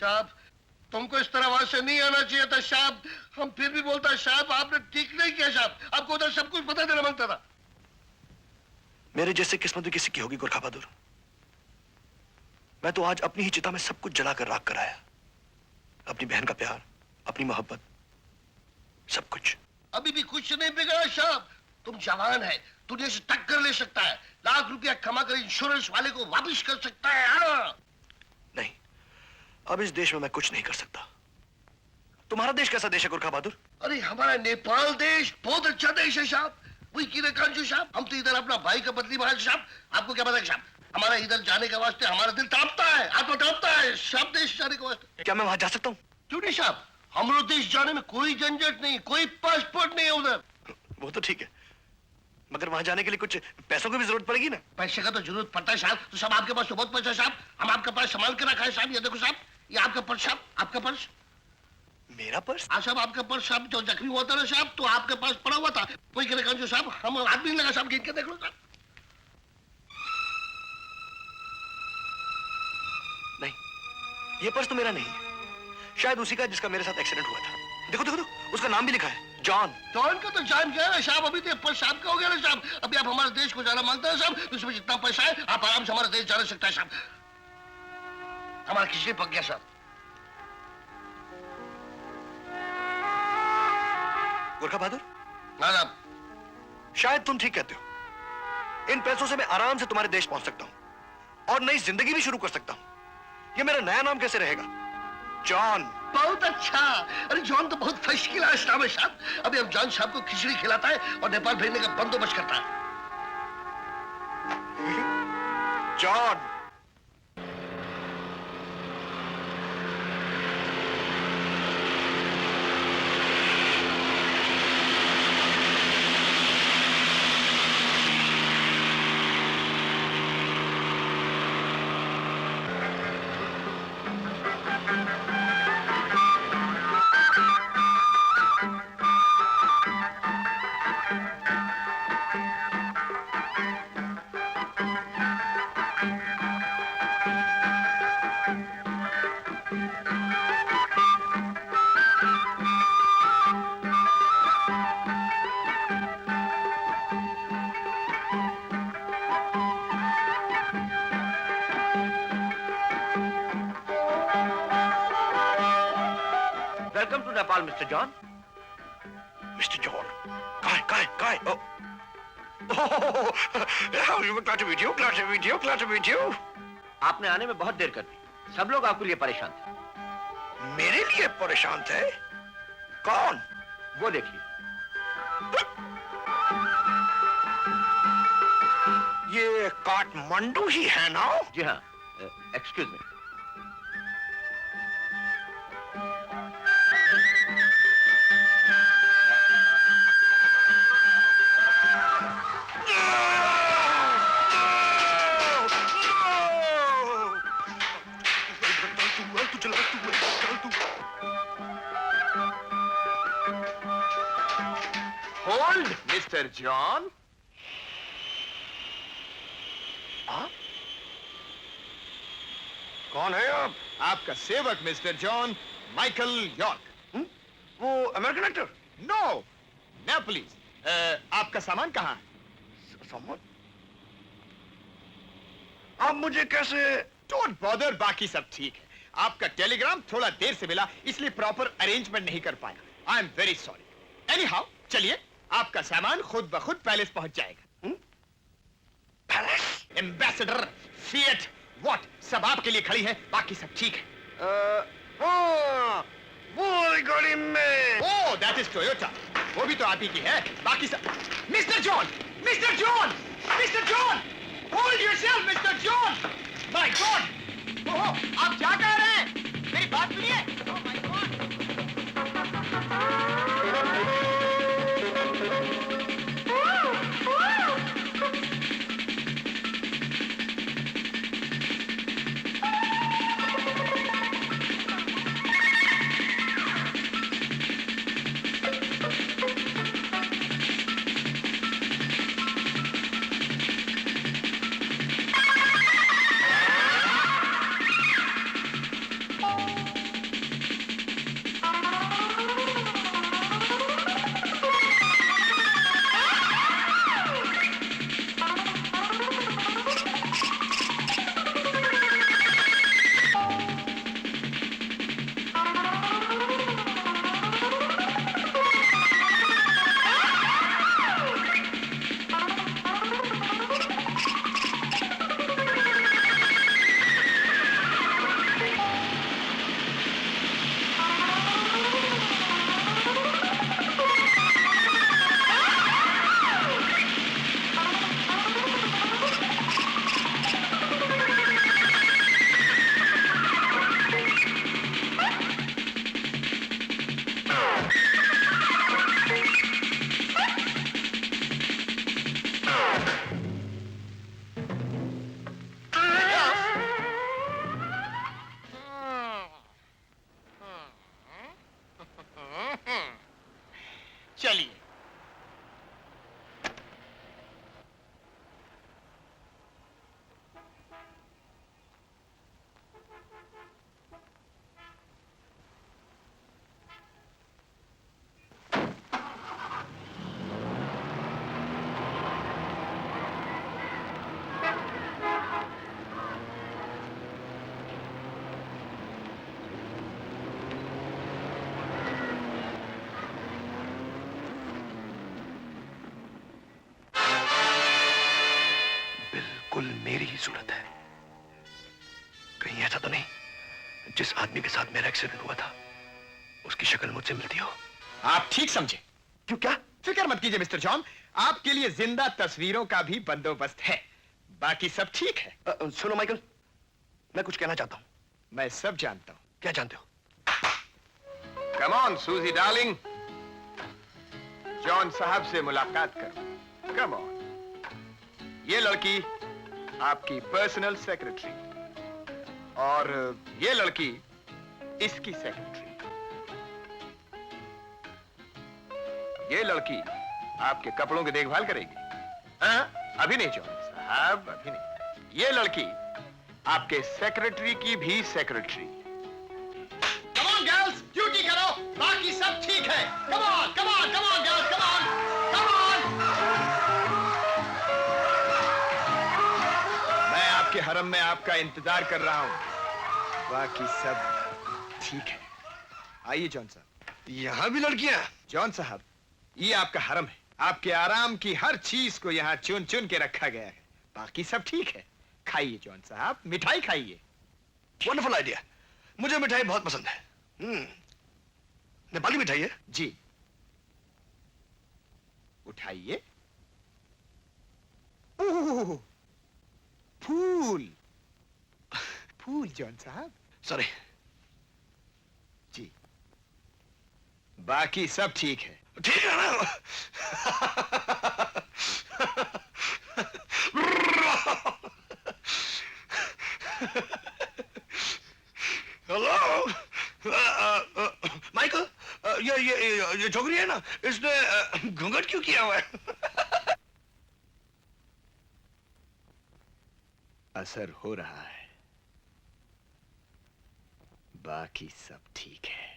साहब, तुमको इस तरह वहां से नहीं आना चाहिए था साहब। हम फिर भी बोलता साहब, आपने ठीक नहीं किया साहब। आपको उधर सब कुछ बता देना बनता था। मेरे जैसे किस्मत भी किसी की होगी गोरखा बहादुर। मैं तो आज अपनी ही चिता में सब कुछ जलाकर राख कर आया। अपनी बहन का प्यार, अपनी मोहब्बत, सब कुछ। अभी भी कुछ नहीं बिगड़ा साहब। तुम जवान है, दुनिया से टक्कर ले सकता है, लाख रुपया कमाकर इंश्योरेंस वाले को वापस कर सकता है। हाँ? नहीं, अब इस देश में मैं कुछ नहीं कर सकता। तुम्हारा देश कैसा देश है गोरखा बहादुर? अरे हमारा नेपाल देश बहुत अच्छा देश है साहब। वही की कांजू साहब, हम तो इधर अपना भाई का बदली महाराज साहब। आपको क्या पता साहब, हमारा इधर जाने के वास्ते हमारा दिल तड़पता है, आत्मा तड़पता है साहब देश जाने के वास्ते। क्या मैं वहां जा सकता हूँ? क्यों नहीं साहब, हम लोग देश जाने में कोई झंझट नहीं, कोई पासपोर्ट नहीं है उधर। वो तो ठीक है, मगर वहां जाने के लिए कुछ पैसों की भी जरूरत पड़ेगी ना? पैसे का तो जरूरत पड़ता है साहब। तो साहब आपके पास तो बहुत पैसा है साहब, हम आपके पास संभाल के रखा है साहब। ये देखो साहब, ये आपका पर्स साहब, आपका पर्स। मेरा पर्स? हाँ साहब, आपका पर्स साहब जो जख्मी हुआ था ना साहब, तो आपके पास पड़ा हुआ था। कोई कह जो साहब, हम आदमी लगा साहब, गिन के देख लो साहब। नहीं, ये पर्स तो मेरा नहीं है, शायद उसी का जिसका मेरे साथ एक्सीडेंट हुआ था। देखो देखो देखो, उसका नाम भी लिखा है, जॉन। जॉन का तो जान गया ना साहब, अभी तो पर्स साहब का हो गया ना साहब। अभी आप हमारे देश को जाना मांगते हैं साहब, तो उसमें जितना पैसा है आप आराम से हमारा देश जाना सकता है साहब। हमारा खिचड़ी पक गया साहब। गोरखा बहादुर, साहब शायद तुम ठीक कहते हो। इन पैसों से मैं आराम से तुम्हारे देश पहुंच सकता हूं और नई जिंदगी भी शुरू कर सकता हूं। ये मेरा नया नाम कैसे रहेगा? जॉन। बहुत अच्छा। अरे जॉन तो बहुत फर्स्ट क्लास नाम है साहब। अभी हम जॉन साहब को खिचड़ी खिलाता है और नेपाल भेजने का बंदोबस्त करता है। John. Welcome to Nepal mister John. Mister John, कहाँ है? glad to meet you, glad to meet you, glad to meet you. आपने आने में बहुत देर कर दी, सब लोग आपके लिए परेशान थे। मेरे लिए परेशान थे? कौन? वो देखिए। ये काठमांडू ही है ना? जी हाँ, excuse me. Hold mister John. कौन है आप? आपका सेवक मिस्टर जॉन, माइकल यॉर्क। वो अमेरिकन एक्टर? नो, नेपोलिस। आपका सामान कहाँ है? सामान? आप मुझे कैसे? डोंट बॉदर, बाकी सब ठीक है। आपका टेलीग्राम थोड़ा देर से मिला, इसलिए प्रॉपर अरेंजमेंट नहीं कर पाया। I am very sorry. Any how, चलिए, आपका सामान खुद ब खुद पैलेस पहुंच जाएगा। पैलेस? एम्बेसडर, फिएट, व्हाट, सब आपके लिए खड़ी है, बाकी सब ठीक है। वो गाड़ी में। Oh, that is Toyota. वो भी तो आप ही की है, बाकी सब। Mister John, mister John, mister John, hold yourself mister John. My God, oh, आप क्या कह रहे हैं? मेरी बात सुनिए। Oh my God. मेरी ही सूरत है। कहीं ऐसा तो नहीं जिस आदमी के साथ मेरा एक्सीडेंट हुआ था उसकी शक्ल मुझसे मिलती हो? आप ठीक समझे। क्यों, क्या? फिक्र मत कीजिए मिस्टर जॉन, आपके लिए जिंदा तस्वीरों का भी बंदोबस्त है। बाकी सब ठीक है। सुनो माइकल, मैं कुछ कहना चाहता हूं। मैं सब जानता हूं। क्या जानते हो? कम ऑन सूजी डार्लिंग, जॉन साहब से मुलाकात करो। Come on. ये लड़की आपकी पर्सनल सेक्रेटरी और ये लड़की इसकी सेक्रेटरी। ये लड़की आपके कपड़ों की देखभाल करेगी। हाँ, अभी नहीं जॉन साहब, अभी नहीं। ये लड़की आपके सेक्रेटरी की भी secretary. Come on girls, duty करो, बाकी सब ठीक है। Come on, come on, come on girls, come on, come on. मैं आपके हरम में आपका इंतजार कर रहा हूं। बाकी सब ठीक है। आइए जॉन साहब। यहां भी लड़कियां? जॉन साहब, ये आपका हरम है। आपके आराम की हर चीज को यहाँ चुन चुन के रखा गया है। बाकी सब ठीक है। खाइए जॉन साहब, मिठाई खाइए। Wonderful idea. मुझे मिठाई बहुत पसंद है। नेपाली मिठाई है? जी। उठाइए। ओह, फूल। फूल जॉन साहब। सॉरी। जी। बाकी सब ठीक है। ठीक है ना? हेलो माइकल, ये छोकरी है ना, इसने घूंघट क्यों किया हुआ है? असर हो रहा है। बाकी सब ठीक है।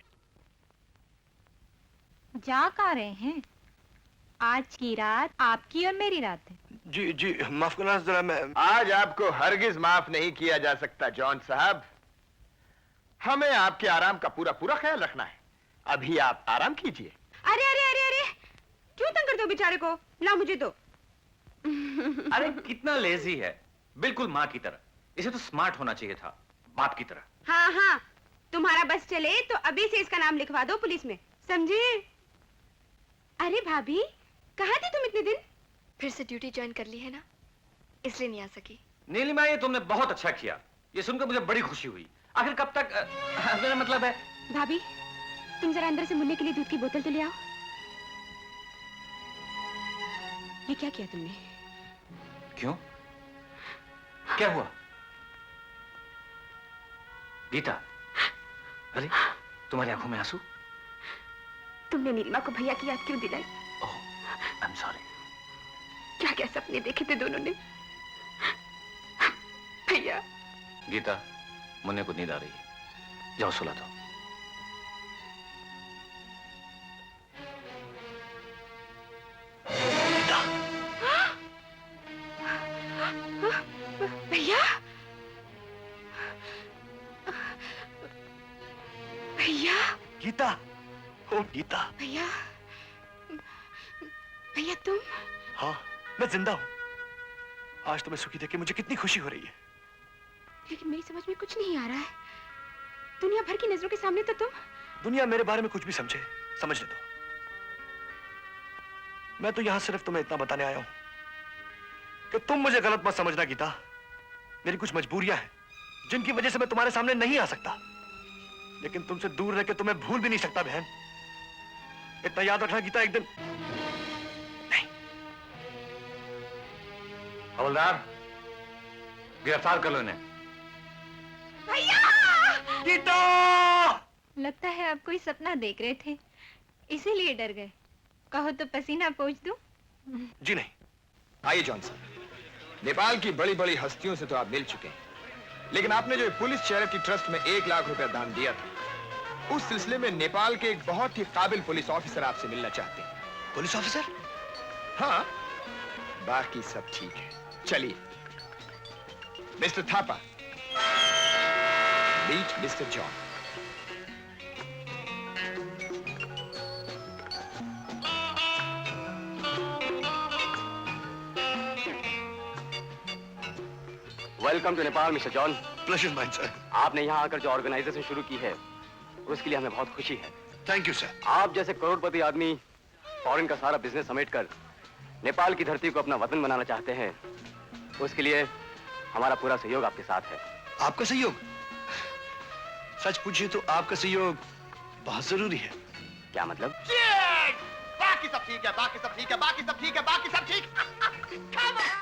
जा कहाँ रहे हैं? आज की रात आपकी और मेरी रात है। जी जी, माफ करना जरा, मैं आज आपको हरगिज माफ नहीं किया जा सकता जॉन साहब। हमें आपके आराम का पूरा पूरा ख्याल रखना है। अभी आप आराम कीजिए। अरे अरे अरे अरे, क्यों तंग करते हो बेचारे को? ला मुझे दो। अरे कितना लेजी है, बिल्कुल माँ की तरह। इसे तो स्मार्ट होना चाहिए था, बाप की तरह। हाँ हाँ, तुम्हारा बस चले तो अभी से इसका नाम लिखवा दो पुलिस में, समझे? अरे भाभी, कहाँ थी तुम इतने दिन? फिर से ड्यूटी ज्वाइन कर ली है ना, इसलिए नहीं आ सकी। नीलिमा, ये तुमने बहुत अच्छा किया। ये सुनकर मुझे बड़ी खुशी हुई। आखिर कब तक मेरा मतलब है। भाभी, तुम जरा अंदर से मुन्ने के लिए दूध की बोतल तो ले आओ। ये क्या किया तुमने? क्यों, क्या हुआ? गीता, अरे तुम्हारी आंखों में आंसू? तुमने नीलिमा को भैया की याद क्यों दिलाई? ओह, आई एम सॉरी। क्या क्या सपने देखे थे दोनों ने? भैया। गीता, मुन्ने को नींद आ रही है, जाओ सुला दो। भैया, भैया, गीता, ओ गीता। भैया, भैया तुम? हाँ, मैं जिंदा हूं। आज तुम्हें सुखी देख के मुझे कितनी खुशी हो रही है। लेकिन मेरी समझ में कुछ नहीं आ रहा है। दुनिया भर की नजरों के सामने तो तुम। दुनिया मेरे बारे में कुछ भी समझे, समझने दो। मैं तो यहां सिर्फ तुम्हें इतना बताने आया हूं कि तुम मुझे गलत मत समझना गीता। मेरी कुछ मजबूरियां हैं जिनकी वजह से मैं तुम्हारे सामने नहीं आ सकता, लेकिन तुमसे दूर रह के तुम्हें भूल भी नहीं सकता बहन। इतना याद रखना गीता, एक दिन नहीं। हवलदार, गिरफ्तार कर लो इन्हें। भैया! गीता! लगता है आप कोई सपना देख रहे थे, इसीलिए डर गए। कहो तो पसीना पोंछ दूं? जी नहीं। आइए जॉन साहब, नेपाल की बड़ी बड़ी हस्तियों से तो आप मिल चुके हैं, लेकिन आपने जो पुलिस चैरिटी ट्रस्ट में 1 लाख रुपया दान दिया था, उस सिलसिले में नेपाल के एक बहुत ही काबिल पुलिस ऑफिसर आपसे मिलना चाहते हैं। Police officer? हाँ, बाकी सब ठीक है। चलिए। Mister Thapa, meet mister John. Welcome to Nepal mister John. Pleasure mine sir. आपने यहाँ आकर जो ऑर्गेनाइजेशन शुरू की है उसके लिए हमें बहुत खुशी है। Thank you sir. आप जैसे करोड़पति आदमी फॉरेन का सारा बिजनेस समेटकर नेपाल की धरती को अपना वतन बनाना चाहते हैं, उसके लिए हमारा पूरा सहयोग आपके साथ है। आपका सहयोग? सच पूछिए तो आपका सहयोग बहुत जरूरी है। क्या मतलब? बाकी सब ठीक है, बाकी सब ठीक है, बाकी सब ठीक है, बाकी सब ठीक। Come on!